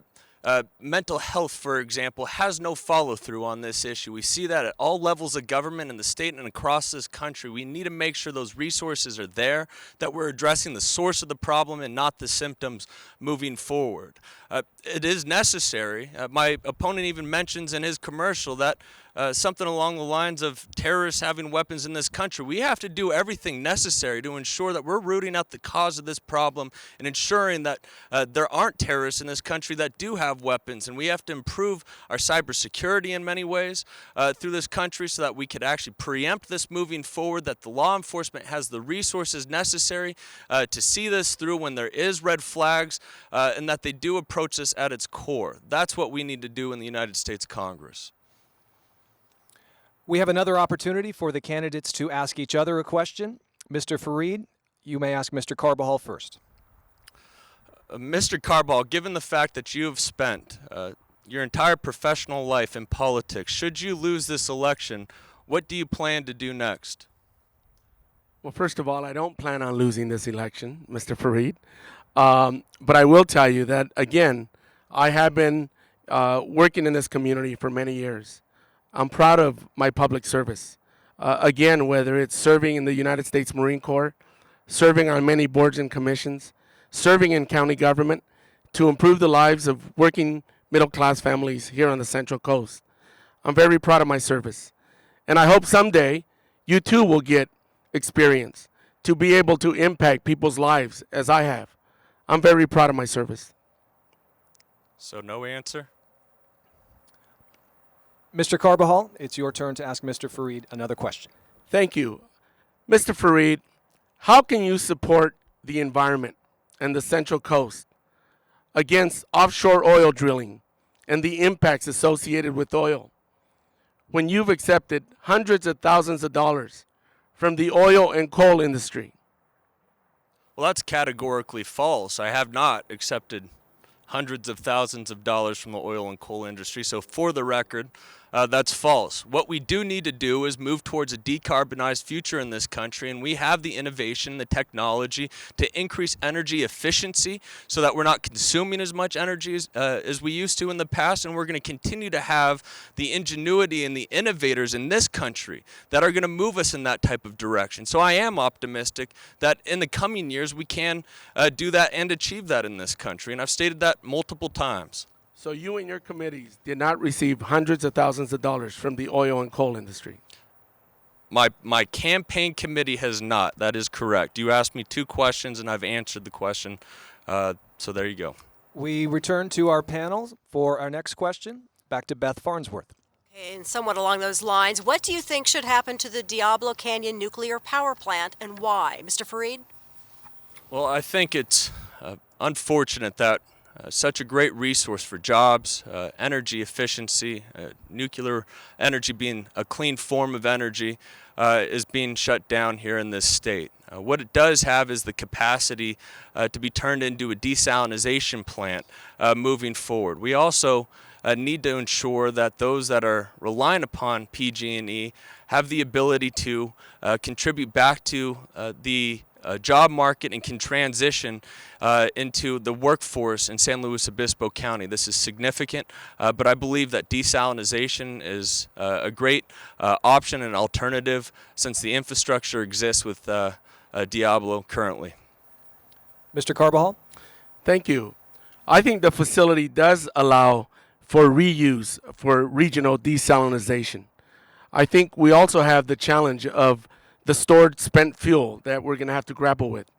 mental health, for example, has no follow-through on this issue. We see that at all levels of government in the state and across this country. We need to make sure those resources are there, that we're addressing the source of the problem and not the symptoms moving forward. It is necessary. My opponent even mentions in his commercial that something along the lines of terrorists having weapons in this country. We have to do everything necessary to ensure that we're rooting out the cause of this problem and ensuring that there aren't terrorists in this country that do have weapons. And we have to improve our cybersecurity in many ways through this country so that we could actually preempt this moving forward, that the law enforcement has the resources necessary to see this through when there is red flags, and that they do approach this at its core. That's what we need to do in the United States Congress. We have another opportunity for the candidates to ask each other a question. Mr. Fareed, you may ask Mr. Carbajal first. Mr. Carbajal, given the fact that you have spent your entire professional life in politics, should you lose this election, what do you plan to do next? Well, first of all, I don't plan on losing this election, Mr. Fareed. But I will tell you that, again, I have been working in this community for many years. I'm proud of my public service. Again, whether it's serving in the United States Marine Corps, serving on many boards and commissions, serving in county government to improve the lives of working middle-class families here on the Central Coast. I'm very proud of my service. And I hope someday you too will get experience to be able to impact people's lives as I have. I'm very proud of my service. So no answer? Mr. Carbajal, it's your turn to ask Mr. Fareed another question. Thank you. Mr. Fareed, how can you support the environment and the Central Coast against offshore oil drilling and the impacts associated with oil when you've accepted hundreds of thousands of dollars from the oil and coal industry? Well, that's categorically false. I have not accepted hundreds of thousands of dollars from the oil and coal industry. So for the record, that's false. What we do need to do is move towards a decarbonized future in this country, and we have the innovation, the technology to increase energy efficiency so that we're not consuming as much energy as we used to in the past, and we're going to continue to have the ingenuity and the innovators in this country that are going to move us in that type of direction. So I am optimistic that in the coming years we can do that and achieve that in this country, and I've stated that multiple times. So you and your committees did not receive hundreds of thousands of dollars from the oil and coal industry? My campaign committee has not. That is correct. You asked me two questions, and I've answered the question. So there you go. We return to our panel for our next question. Back to Beth Farnsworth. Okay, and somewhat along those lines, what do you think should happen to the Diablo Canyon nuclear power plant and why? Mr. Fareed? Well, I think it's unfortunate that such a great resource for jobs, energy efficiency, nuclear energy being a clean form of energy, is being shut down here in this state. What it does have is the capacity to be turned into a desalination plant moving forward. We also need to ensure that those that are relying upon PG&E have the ability to contribute back to the job market and can transition into the workforce in San Luis Obispo County. This is significant, but I believe that desalination is a great option and alternative since the infrastructure exists with Diablo currently. Mr. Carbajal? Thank you. I think the facility does allow for reuse for regional desalination. I think we also have the challenge of the stored spent fuel that we're going to have to grapple with.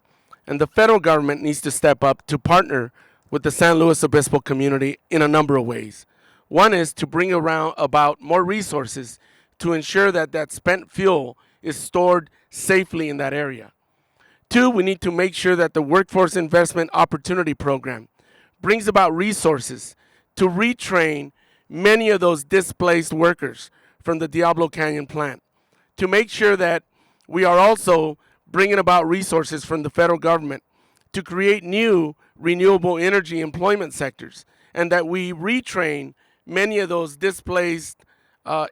And the federal government needs to step up to partner with the San Luis Obispo community in a number of ways. One is to bring about more resources to ensure that that spent fuel is stored safely in that area. Two, we need to make sure that the Workforce Investment Opportunity Program brings about resources to retrain many of those displaced workers from the Diablo Canyon plant, to make sure that we are also bringing about resources from the federal government to create new renewable energy employment sectors, and that we retrain many of those displaced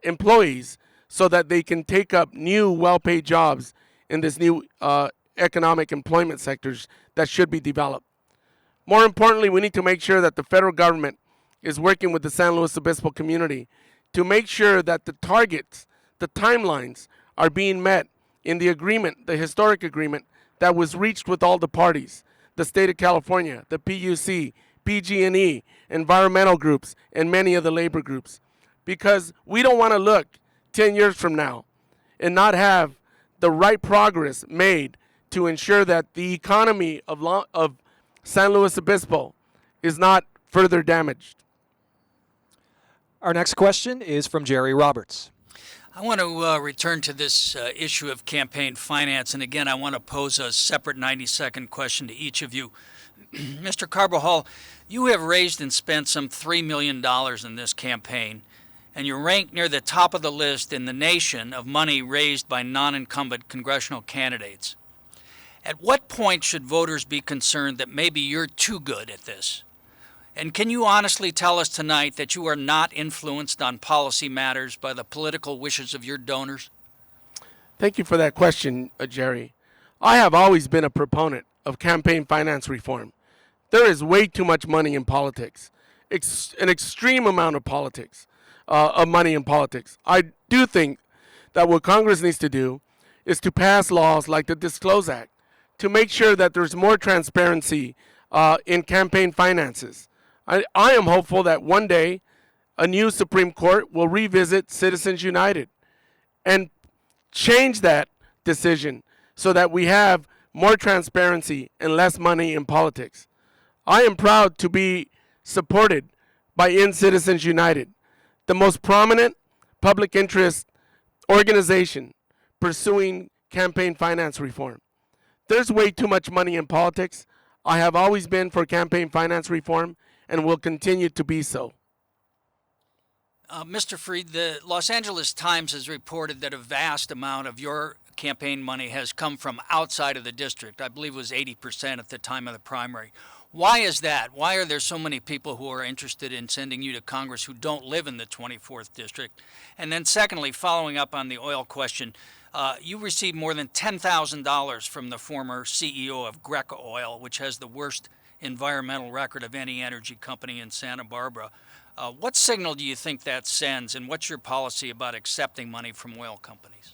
employees so that they can take up new well-paid jobs in this new economic employment sectors that should be developed. More importantly, we need to make sure that the federal government is working with the San Luis Obispo community to make sure that the targets, the timelines are being met in the agreement, the historic agreement that was reached with all the parties, the state of California, the PUC, PG&E, environmental groups, and many of the labor groups. Because we don't want to look 10 years from now and not have the right progress made to ensure that the economy of San Luis Obispo is not further damaged. Our next question is from Jerry Roberts. I want to return to this issue of campaign finance, and again, I want to pose a separate 90-second question to each of you. Mr. Carbajal, you have raised and spent some $3 million in this campaign, and you're ranked near the top of the list in the nation of money raised by non-incumbent congressional candidates. At what point should voters be concerned that maybe you're too good at this? And can you honestly tell us tonight that you are not influenced on policy matters by the political wishes of your donors? Thank you for that question, Jerry. I have always been a proponent of campaign finance reform. There is way too much money in politics, an extreme amount of politics, of money in politics. I do think that what Congress needs to do is to pass laws like the Disclose Act to make sure that there's more transparency in campaign finances. I am hopeful that one day a new Supreme Court will revisit Citizens United and change that decision so that we have more transparency and less money in politics. I am proud to be supported by Citizens United, the most prominent public interest organization pursuing campaign finance reform. There's way too much money in politics. I have always been for campaign finance reform and will continue to be so. Mr. Freed, the Los Angeles Times has reported that a vast amount of your campaign money has come from outside of the district. I believe it was 80% at the time of the primary. Why is that? Why are there so many people who are interested in sending you to Congress who don't live in the 24th district? And then secondly, following up on the oil question, you received more than $10,000 from the former CEO of Greco Oil, which has the worst environmental record of any energy company in Santa Barbara. What signal do you think that sends, and what's your policy about accepting money from oil companies?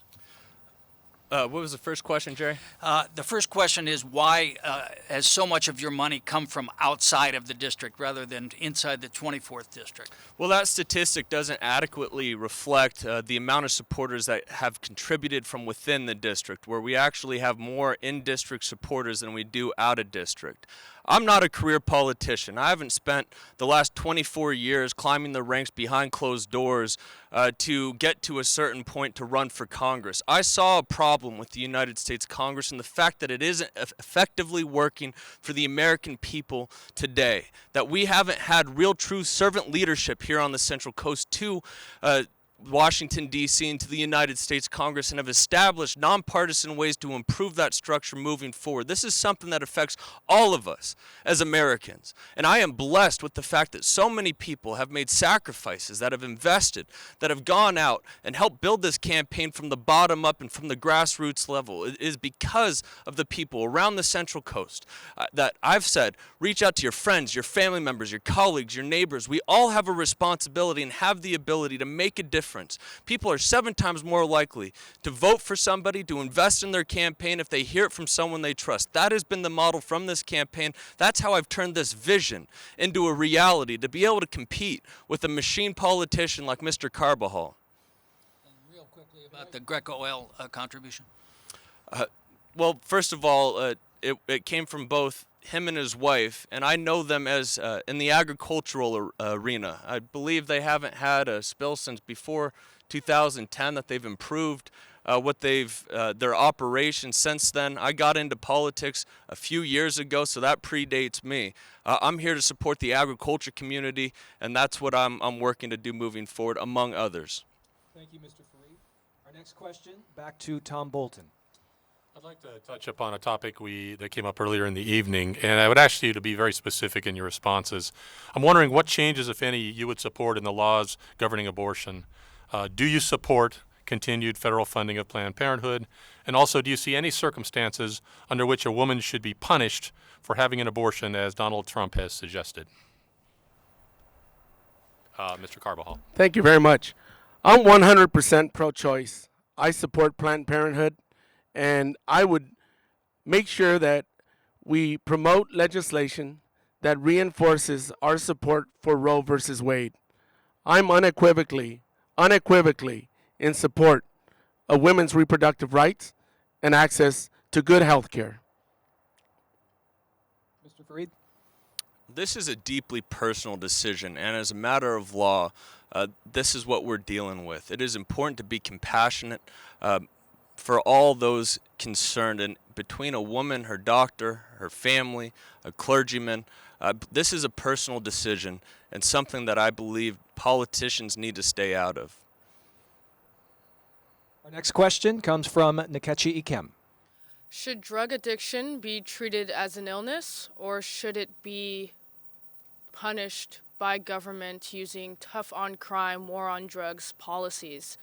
What was the first question, Jerry? The first question is why has so much of your money come from outside of the district rather than inside the 24th district? Well, that statistic doesn't adequately reflect the amount of supporters that have contributed from within the district, where we actually have more in-district supporters than we do out-of-district. I'm not a career politician. I haven't spent the last 24 years climbing the ranks behind closed doors to get to a certain point to run for Congress. I saw a problem with the United States Congress and the fact that it isn't effectively working for the American people today, that we haven't had real true servant leadership here on the Central Coast to Washington, D.C. and to the United States Congress, and have established nonpartisan ways to improve that structure moving forward. This is something that affects all of us as Americans. And I am blessed with the fact that so many people have made sacrifices, that have invested, that have gone out and helped build this campaign from the bottom up and from the grassroots level. It is because of the people around the Central Coast that I've said, reach out to your friends, your family members, your colleagues, your neighbors. We all have a responsibility and have the ability to make a difference. People are 7 times more likely to vote for somebody, to invest in their campaign if they hear it from someone they trust. That has been the model from this campaign. That's how I've turned this vision into a reality, to be able to compete with a machine politician like Mr. Carbajal. And real quickly about the Greco Oil contribution. Well, first of all, it came from both him and his wife, and I know them as in the agricultural arena. I believe they haven't had a spill since before 2010, that they've improved what their operations since then. I got into politics a few years ago, so that predates me. I'm here to support the agriculture community, and that's what I'm working to do moving forward, among others. Thank you, Mr. Fareed. Our next question, back to Tom Bolton. I'd like to touch upon a topic that came up earlier in the evening, and I would ask you to be very specific in your responses. I'm wondering what changes, if any, you would support in the laws governing abortion. Do you support continued federal funding of Planned Parenthood? And also, do you see any circumstances under which a woman should be punished for having an abortion, as Donald Trump has suggested? Mr. Carbajal. Thank you very much. I'm 100% pro-choice. I support Planned Parenthood, and I would make sure that we promote legislation that reinforces our support for Roe versus Wade. I'm unequivocally in support of women's reproductive rights and access to good health care. Mr. Fareed? This is a deeply personal decision, and as a matter of law, this is what we're dealing with. It is important to be compassionate for all those concerned, and between a woman, her doctor, her family, a clergyman, this is a personal decision and something that I believe politicians need to stay out of. Our next question comes from Nkechi Ikem. Should drug addiction be treated as an illness, or should it be punished by government using tough on crime, war on drugs policies?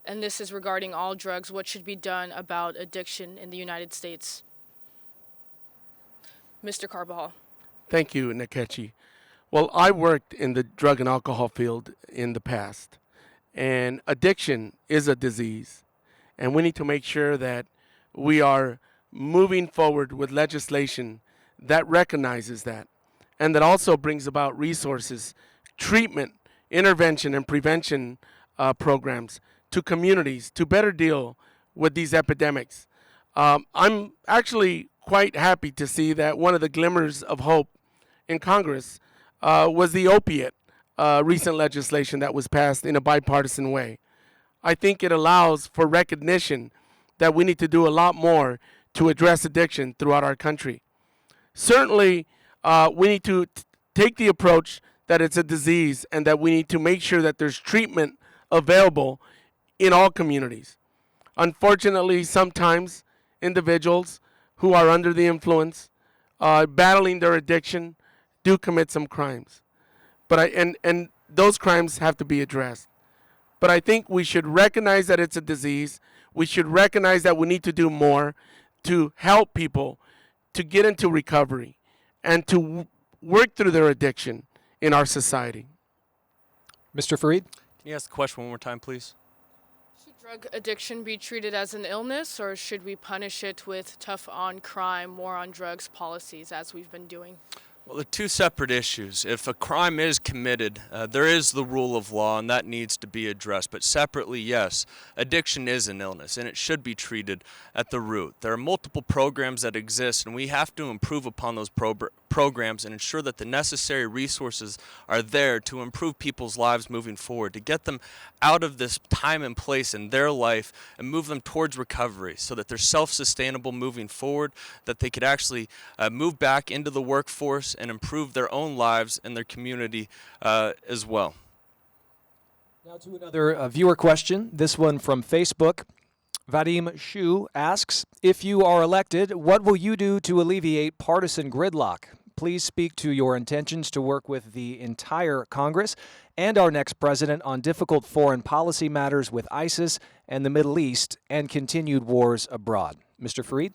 And this is regarding all drugs. What should be done about addiction in the United States? Mr. Carbajal. Thank you, Nkechi. Well, I worked in the drug and alcohol field in the past, and addiction is a disease, and we need to make sure that we are moving forward with legislation that recognizes that, and that also brings about resources, treatment, intervention, and prevention programs to communities to better deal with these epidemics. I'm actually quite happy to see that one of the glimmers of hope in Congress was the opiate recent legislation that was passed in a bipartisan way. I think it allows for recognition that we need to do a lot more to address addiction throughout our country. Certainly, we need to take the approach that it's a disease and that we need to make sure that there's treatment available in all communities. Unfortunately, sometimes individuals who are under the influence, battling their addiction, do commit some crimes. But and those crimes have to be addressed. But I think we should recognize that it's a disease. We should recognize that we need to do more to help people to get into recovery and to work through their addiction in our society. Mr. Fareed? Can you ask the question one more time, please? Should drug addiction be treated as an illness, or should we punish it with tough on crime, war on drugs policies, as we've been doing? Well, they're two separate issues. If a crime is committed, there is the rule of law, and that needs to be addressed. But separately, yes, addiction is an illness, and it should be treated at the root. There are multiple programs that exist, and we have to improve upon those programs and ensure that the necessary resources are there to improve people's lives moving forward, to get them out of this time and place in their life and move them towards recovery so that they're self-sustainable moving forward, that they could actually move back into the workforce and improve their own lives and their community as well. Now to another viewer question, this one from Facebook. Vadim Shu asks, if you are elected, what will you do to alleviate partisan gridlock? Please speak to your intentions to work with the entire Congress and our next president on difficult foreign policy matters with ISIS and the Middle East and continued wars abroad. Mr. Fareed?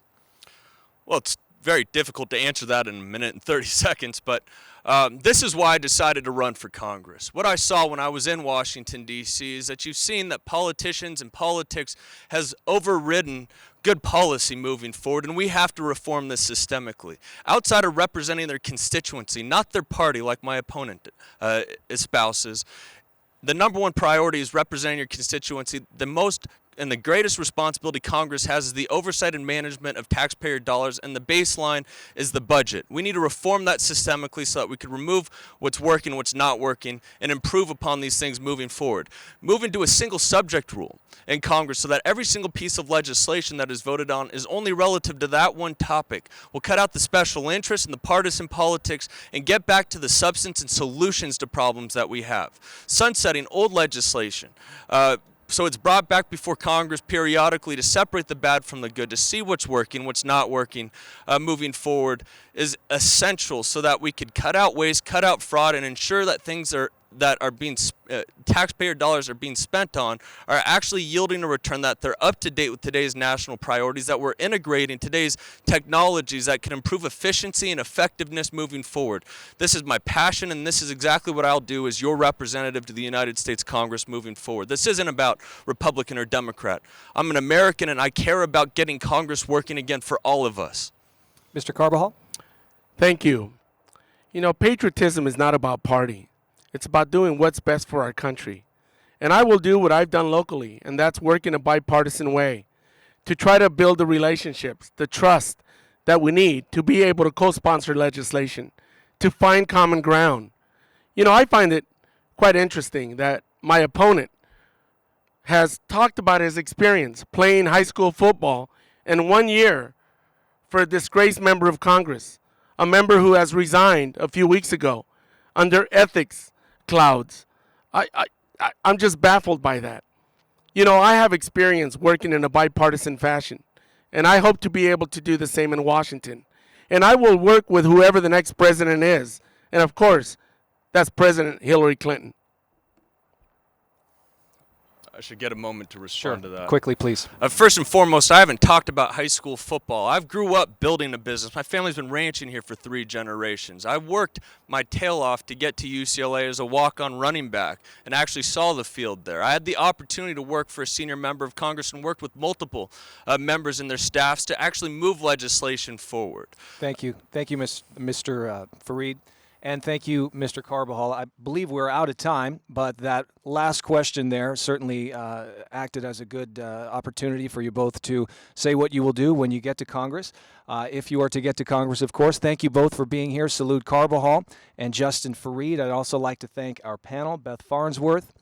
Well, it's very difficult to answer that in a minute and 30 seconds, but this is why I decided to run for Congress. What I saw when I was in Washington, D.C. is that you've seen that politicians and politics has overridden good policy moving forward, and we have to reform this systemically. Outside of representing their constituency, not their party like my opponent espouses, the number one priority is representing your constituency. The most and the greatest responsibility Congress has is the oversight and management of taxpayer dollars, and the baseline is the budget. We need to reform that systemically so that we can remove what's working, what's not working, and improve upon these things moving forward. Moving to a single subject rule in Congress so that every single piece of legislation that is voted on is only relative to that one topic. We'll cut out the special interests and the partisan politics and get back to the substance and solutions to problems that we have. Sunsetting old legislation. So it's brought back before Congress periodically to separate the bad from the good, to see what's working, what's not working, moving forward is essential so that we could cut out waste, cut out fraud, and ensure that things that are being taxpayer dollars are being spent on are actually yielding a return, that they're up to date with today's national priorities, that we're integrating today's technologies that can improve efficiency and effectiveness moving forward. This is my passion, and this is exactly what I'll do as your representative to the United States Congress moving forward. This isn't about Republican or Democrat. I'm an American, and I care about getting Congress working again for all of us. Mr. Carbajal? Thank you. You know, patriotism is not about party. It's about doing what's best for our country. And I will do what I've done locally, and that's work in a bipartisan way to try to build the relationships, the trust that we need to be able to co-sponsor legislation, to find common ground. You know, I find it quite interesting that my opponent has talked about his experience playing high school football in 1 year for a disgraced member of Congress, a member who has resigned a few weeks ago under ethics clouds. I'm just baffled by that. You know, I have experience working in a bipartisan fashion, and I hope to be able to do the same in Washington. And I will work with whoever the next president is. And of course, that's President Hillary Clinton. I should get a moment to respond to that. Quickly, please. First and foremost, I haven't talked about high school football. I've grew up building a business. My family's been ranching here for 3 generations. I worked my tail off to get to UCLA as a walk-on running back and actually saw the field there. I had the opportunity to work for a senior member of Congress and worked with multiple members and their staffs to actually move legislation forward. Thank you. Thank you, Mr. Fareed. And thank you, Mr. Carbajal. I believe we're out of time, but that last question there certainly acted as a good opportunity for you both to say what you will do when you get to Congress. If you are to get to Congress, of course. Thank you both for being here, Salud Carbajal and Justin Fareed. I'd also like to thank our panel, Beth Farnsworth,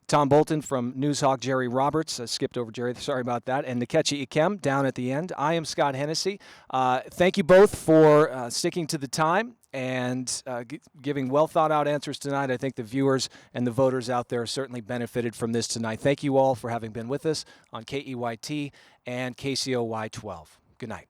Tom Bolton from Newshawk, Jerry Roberts. I skipped over Jerry, sorry about that. And KEYT-KCOY down at the end. I am Scott Hennessy. Thank you both for sticking to the time and giving well-thought-out answers tonight. I think the viewers and the voters out there certainly benefited from this tonight. Thank you all for having been with us on KEYT and KCOY 12. Good night.